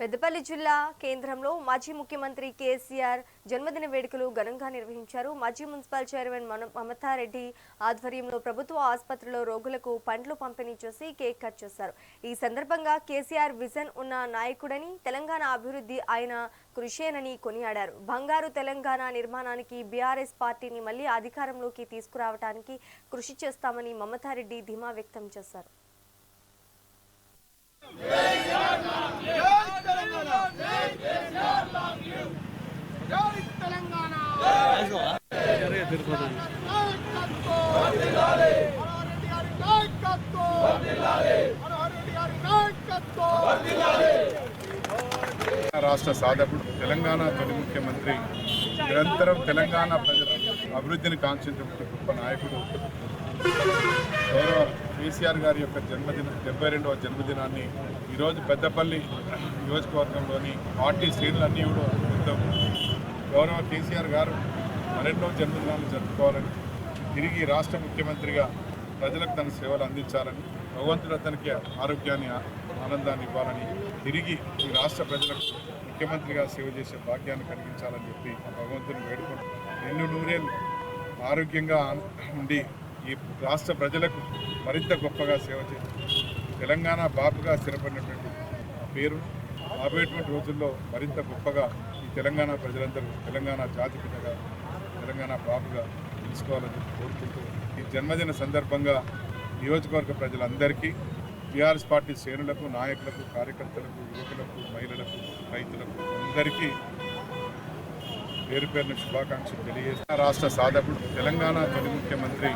పెద్దపల్లి జిల్లా కేంద్రంలో మాజీ ముఖ్యమంత్రి కేసీఆర్ జన్మదిన వేడుకలు ఘనంగా నిర్వహించారు. మాజీ మున్సిపల్ చైర్మన్ మమతారెడ్డి ఆధ్వర్యంలో ప్రభుత్వ ఆసుపత్రిలో రోగులకు పండ్లు పంపిణీ చేసి కేక్ కట్ చేశారు. ఈ సందర్భంగా కేసీఆర్ విజన్ ఉన్న నాయకుడని, తెలంగాణ అభివృద్ధి ఆయన కృషేనని కొనియాడారు. బంగారు తెలంగాణ నిర్మాణానికి బీఆర్ఎస్ పార్టీని మళ్లీ అధికారంలోకి తీసుకురావడానికి కృషి చేస్తామని మమతారెడ్డి ధీమా వ్యక్తం చేశారు. రాష్ట్ర సాధకుడు, తెలంగాణ తొలి ముఖ్యమంత్రి, నిరంతరం తెలంగాణ ప్రజల అభివృద్ధిని కాంక్షించే గొప్ప నాయకుడు గౌరవ కేసీఆర్ గారి యొక్క 72వ జన్మదినాన్ని ఈరోజు పెద్దపల్లి నియోజకవర్గంలోని పార్టీ శ్రేణులన్నీ కూడా గౌరవ కేసీఆర్ గారు మరెన్నో జన్మదినాలు జరుపుకోవాలని, తిరిగి రాష్ట్ర ముఖ్యమంత్రిగా ప్రజలకు తన సేవలు అందించాలని, భగవంతుడు అతనికి ఆరోగ్యాన్ని ఆనందాన్ని ఇవ్వాలని, తిరిగి ఈ రాష్ట్ర ప్రజలకు ముఖ్యమంత్రిగా సేవ చేసే భాగ్యాన్ని కలిగించాలని చెప్పి భగవంతుని వేడుకుంటూ ఎన్నో నూరేళ్ళు ఆరోగ్యంగా ఉండి ఈ రాష్ట్ర ప్రజలకు మరింత గొప్పగా సేవ చేసి తెలంగాణ బాపుగా స్థిరపడినటువంటి పేరు రాబోయేటువంటి రోజుల్లో మరింత గొప్పగా ఈ తెలంగాణ ప్రజలందరూ తెలంగాణ జాతిపితగా, తెలంగాణ బాపుగా తెలుసుకోవాలని కోరుకుంటూ ఈ జన్మదిన సందర్భంగా నియోజకవర్గ ప్రజలందరికీ, టీఆర్ఎస్ పార్టీ శ్రేణులకు, నాయకులకు, కార్యకర్తలకు, యువకులకు, మహిళలకు, రైతులకు అందరికీ పేరు పేరున శుభాకాంక్షలు తెలియజేస్తున్న రాష్ట్ర సాధకుడు, తెలంగాణ తొలి ముఖ్యమంత్రి